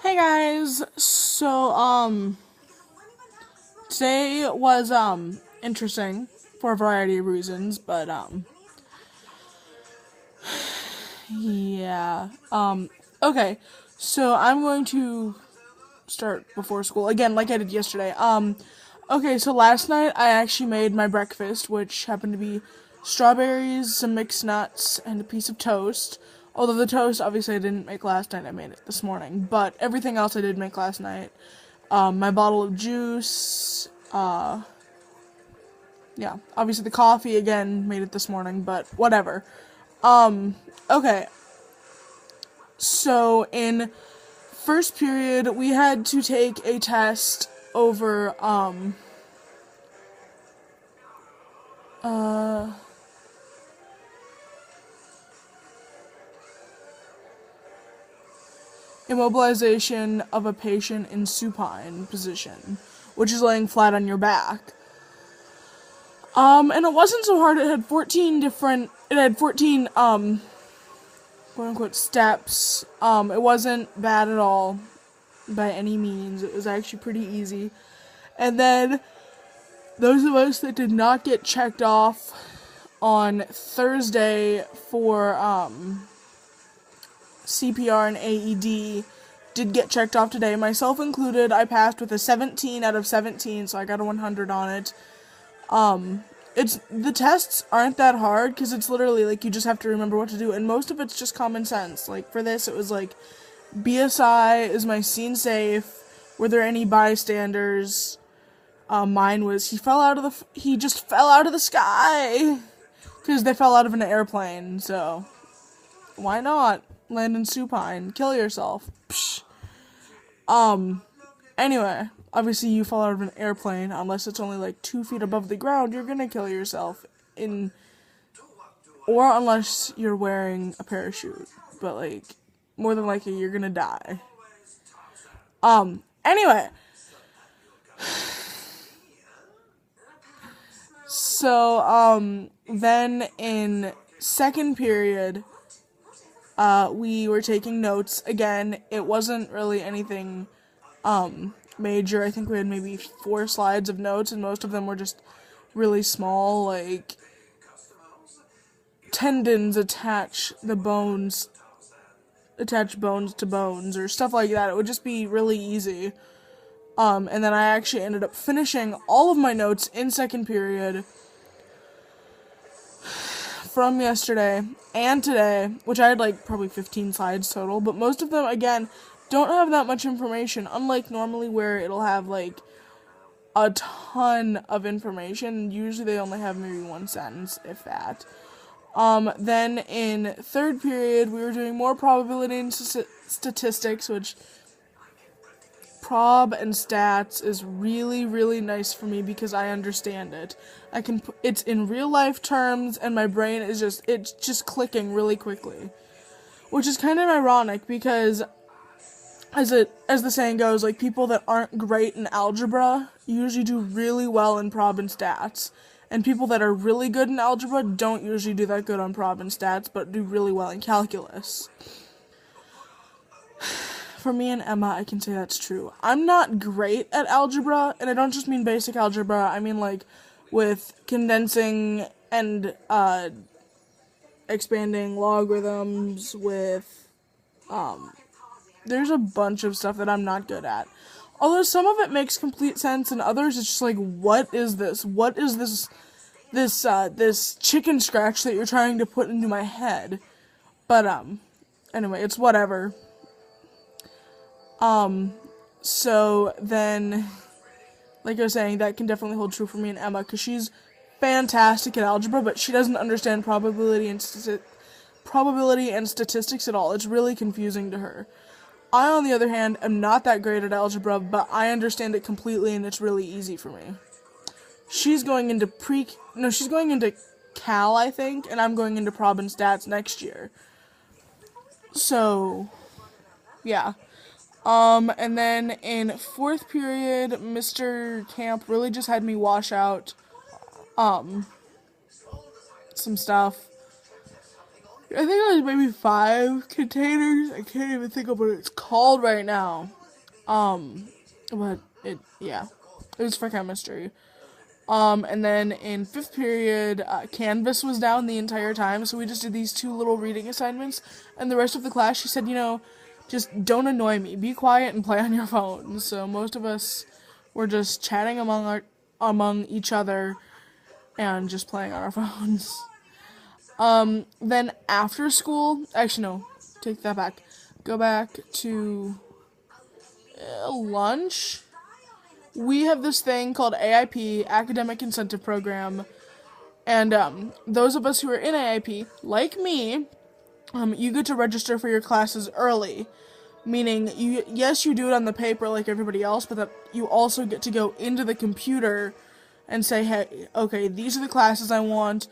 Hey guys, today was, interesting for a variety of reasons, but, yeah, okay, so I'm going to start before school, again, like I did yesterday, okay, so last night I actually made my breakfast, which happened to be strawberries, some mixed nuts, and a piece of toast. Although the toast, obviously, I didn't make last night, I made it this morning. But everything else I did make last night. My bottle of juice, yeah. Obviously, the coffee, again, made it this morning, but whatever. Okay. So, in first period, we had to take a test over, uh, immobilization of a patient in supine position, which is laying flat on your back. And it wasn't so hard. It had 14, quote unquote, steps. It wasn't bad at all by any means. It was actually pretty easy. And then those of us that did not get checked off on Thursday for, CPR and AED did get checked off today, myself included. I passed with a 17 out of 17, so I got a 100 on it. The tests aren't that hard because it's literally like you just have to remember what to do, and most of it's just common sense. Like for this, it was like BSI, is my scene safe? Were there any bystanders? Mine was he just fell out of the sky because they fell out of an airplane. So why not land in supine? Kill yourself. Psh. Anyway, obviously you fall out of an airplane, unless it's only like 2 feet above the ground, you're gonna kill yourself or unless you're wearing a parachute, but like, more than likely you're gonna die. Anyway. So, then in second period, we were taking notes. Again, it wasn't really anything, major. I think we had maybe 4 slides of notes, and most of them were just really small, like tendons attach bones to bones, or stuff like that. It would just be really easy. And then I actually ended up finishing all of my notes in second period from yesterday and today, which I had like probably 15 slides total, but most of them, again, don't have that much information, unlike normally where it'll have like a ton of information. Usually they only have maybe 1 sentence, if that. Then in third period, we were doing more probability and statistics, which prob and stats is really, really nice for me because I understand it. It's in real life terms, and my brain is just clicking really quickly. Which is kind of ironic because as the saying goes, like, people that aren't great in algebra usually do really well in prob and stats. And people that are really good in algebra don't usually do that good on prob and stats, but do really well in calculus. For me and Emma, I can say that's true. I'm not great at algebra, and I don't just mean basic algebra, I mean like with condensing and expanding logarithms, with there's a bunch of stuff that I'm not good at. Although some of it makes complete sense, and others it's just like, what is this? What is this chicken scratch that you're trying to put into my head? But anyway, it's whatever. So then, like I was saying, that can definitely hold true for me and Emma, because she's fantastic at algebra, but she doesn't understand probability and statistics at all. It's really confusing to her. I, on the other hand, am not that great at algebra, but I understand it completely, and it's really easy for me. She's going into Cal, I think, and I'm going into Prob and Stats next year. So, yeah. And then in fourth period, Mr. Camp really just had me wash out, some stuff. I think it was maybe 5 containers. I can't even think of what it's called right now. But yeah, it was for chemistry. And then in 5th period, Canvas was down the entire time, so we just did these 2 little reading assignments, and the rest of the class, she said, just don't annoy me, be quiet and play on your phone. So most of us were just chatting among each other and just playing on our phones. Then after school, actually no, take that back. Go back to lunch. We have this thing called AIP, Academic Incentive Program, and those of us who are in AIP, like me, you get to register for your classes early, meaning you do it on the paper like everybody else, but that you also get to go into the computer and say, hey, okay, these are the classes I want,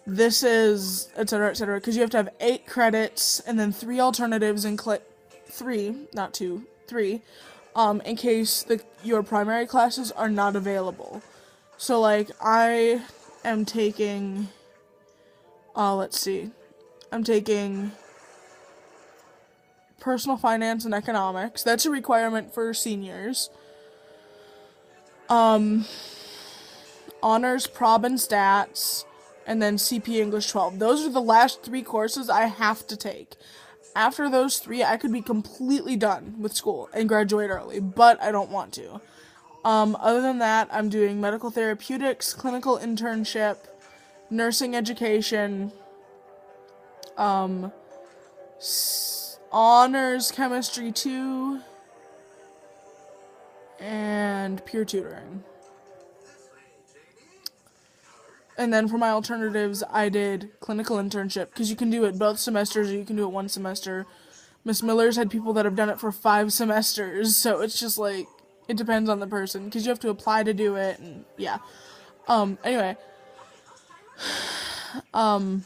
this is, etc., because you have to have 8 credits, and then 3 alternatives in 3, not 2, 3, in case your primary classes are not available. So, like, I am taking, I'm taking personal finance and economics. That's a requirement for seniors. Honors, prob and stats, and then CP English 12. Those are the last 3 courses I have to take. After those 3, I could be completely done with school and graduate early, but I don't want to. Other than that, I'm doing medical therapeutics, clinical internship, nursing education, honors chemistry 2, and peer tutoring. And then for my alternatives, I did clinical internship, because you can do it both semesters or you can do it 1 semester. Miss Miller's had people that have done it for 5 semesters, so it's just like, it depends on the person, because you have to apply to do it, and yeah. Anyway. I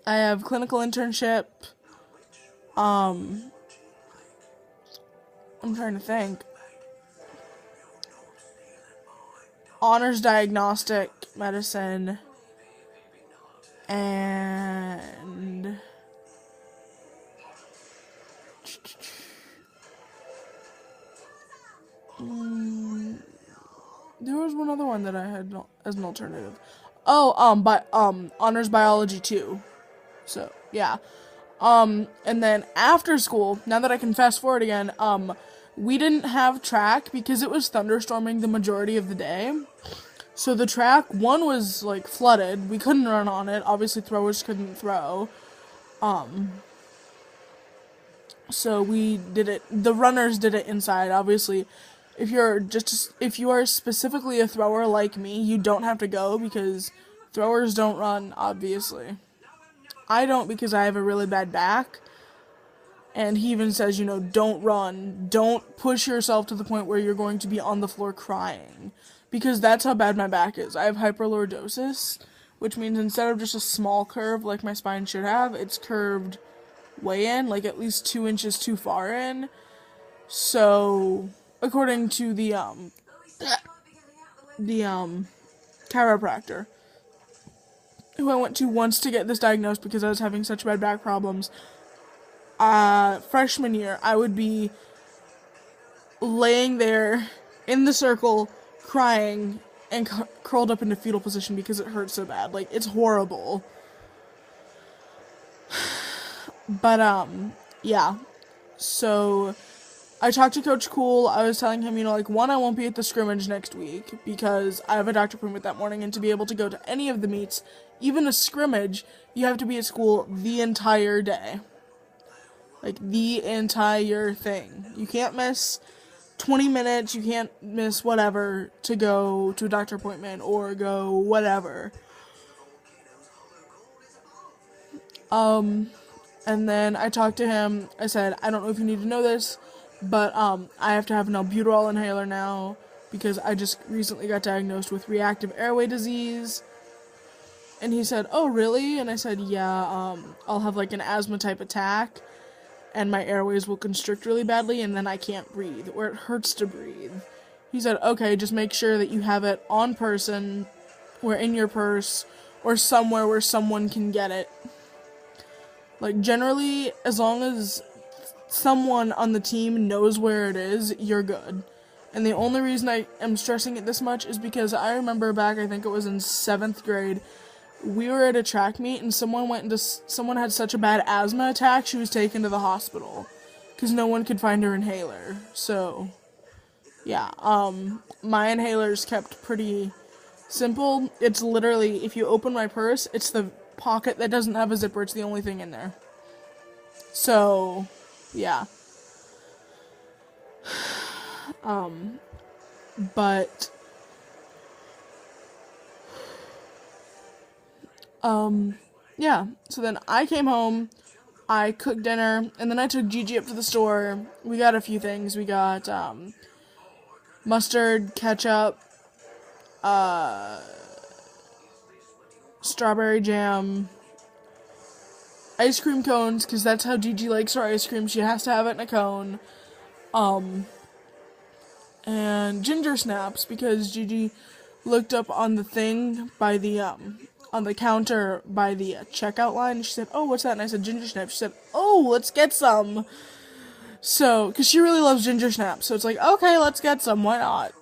have clinical internship. I'm trying to think. Honors diagnostic medicine, and there was one other one that I had as an alternative. Honors biology too. So, yeah. And then after school, now that I can fast forward again, we didn't have track because it was thunderstorming the majority of the day. So the track, 1 was, like, flooded. We couldn't run on it. Obviously, throwers couldn't throw. So we did it, the runners did it inside. Obviously, if you are specifically a thrower like me, you don't have to go because throwers don't run, obviously. I don't because I have a really bad back. And he even says, don't run. Don't push yourself to the point where you're going to be on the floor crying. Because that's how bad my back is. I have hyperlordosis, which means instead of just a small curve like my spine should have, it's curved way in, like at least 2 inches too far in. So, according to the chiropractor, who I went to once to get this diagnosed because I was having such bad back problems, freshman year, I would be laying there in the circle, crying, and curled up into fetal position because it hurt so bad. Like, it's horrible. But, yeah. So, I talked to Coach Cool. I was telling him, 1, I won't be at the scrimmage next week because I have a doctor appointment that morning, and to be able to go to any of the meets, even a scrimmage, you have to be at school the entire day. Like, the entire thing. You can't miss 20 minutes, you can't miss whatever to go to a doctor appointment or go whatever. And then I talked to him. I said, I don't know if you need to know this, but I have to have an albuterol inhaler now because I just recently got diagnosed with reactive airway disease. And he said, oh, really? And I said, yeah, I'll have like an asthma type attack, and my airways will constrict really badly, and then I can't breathe, or it hurts to breathe. He said, okay, just make sure that you have it on person, or in your purse, or somewhere where someone can get it. Like, generally, as long as someone on the team knows where it is, you're good. And the only reason I am stressing it this much is because I remember back, I think it was in 7th grade, we were at a track meet and someone had such a bad asthma attack, she was taken to the hospital. Because no one could find her inhaler. So, yeah, my inhaler's kept pretty simple. It's literally, if you open my purse, it's the pocket that doesn't have a zipper, it's the only thing in there. So, yeah. But, yeah, so then I came home, I cooked dinner, and then I took Gigi up to the store. We got a few things. We got, mustard, ketchup, strawberry jam, ice cream cones, because that's how Gigi likes her ice cream. She has to have it in a cone. And ginger snaps, because Gigi looked up on the thing by the, on the counter by the checkout line. She said, "Oh, what's that?" And I said, "Ginger snaps." She said, "Oh, let's get some." So, because she really loves ginger snaps. So it's like, okay, let's get some. Why not?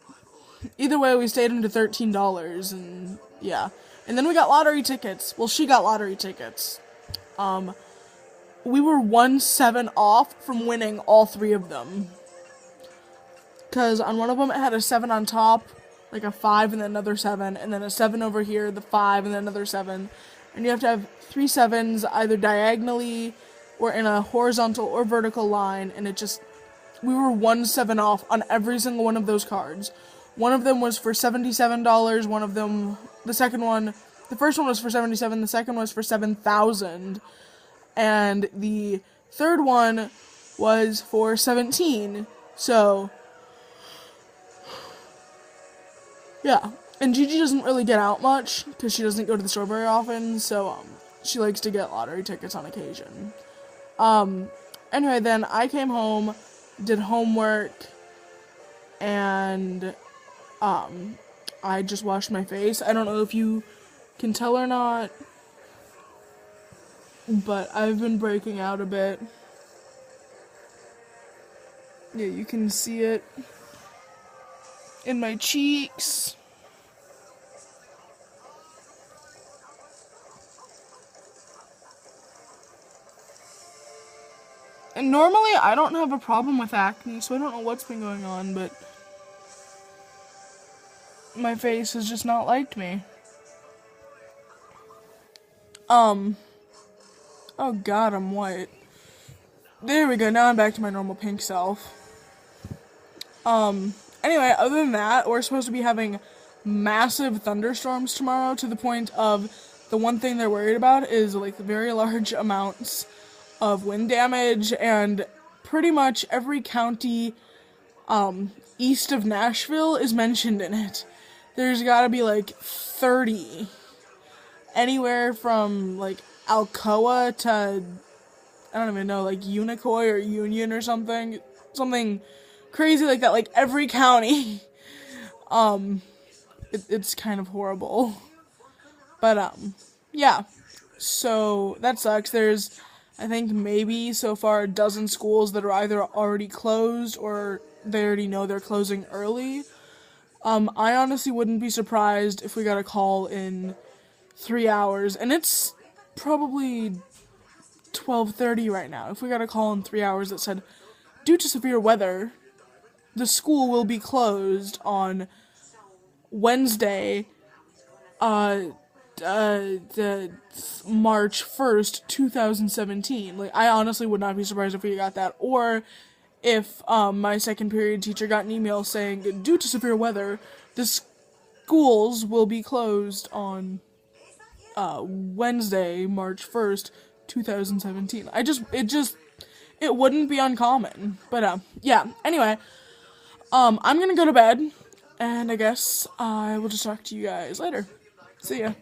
Either way, we stayed under $13, and yeah. And then we got lottery tickets. Well, she got lottery tickets. We were 1-7 off from winning all 3 of them. Because on one of them, it had a 7 on top, like a 5 and then another 7, and then a 7 over here, the 5, and then another 7. And you have to have 3 7s either diagonally or in a horizontal or vertical line, and it just, we were 1-7 off on every single one of those cards. One of them was for $77, one of them, the first one was for $77, the second was for $7,000, and the third one was for $17, so, yeah. And Gigi doesn't really get out much, because she doesn't go to the store very often, so, she likes to get lottery tickets on occasion. Anyway, then I came home, did homework, and, I just washed my face. I don't know if you can tell or not, but I've been breaking out a bit. Yeah, you can see it in my cheeks. And normally I don't have a problem with acne, so I don't know what's been going on, but my face has just not liked me. Oh god, I'm white. There we go, now I'm back to my normal pink self. Anyway, other than that, we're supposed to be having massive thunderstorms tomorrow, to the point of, the one thing they're worried about is, like, very large amounts of wind damage, and pretty much every county, east of Nashville is mentioned in it. There's gotta be, like, 30. Anywhere from, like, Alcoa to, I don't even know, like, Unicoi or Union or something. Something crazy like that, like, every county. It's kind of horrible. But, yeah. So, that sucks. There's, I think, maybe so far a dozen schools that are either already closed or they already know they're closing early. I honestly wouldn't be surprised if we got a call in 3 hours, and it's probably 12:30 right now. If we got a call in 3 hours that said, due to severe weather, the school will be closed on Wednesday, the March 1st, 2017. Like, I honestly would not be surprised if we got that, or if, my second period teacher got an email saying, due to severe weather, the schools will be closed on, Wednesday, March 1st, 2017. It wouldn't be uncommon. But, yeah, anyway, I'm gonna go to bed, and I guess I will just talk to you guys later. See ya.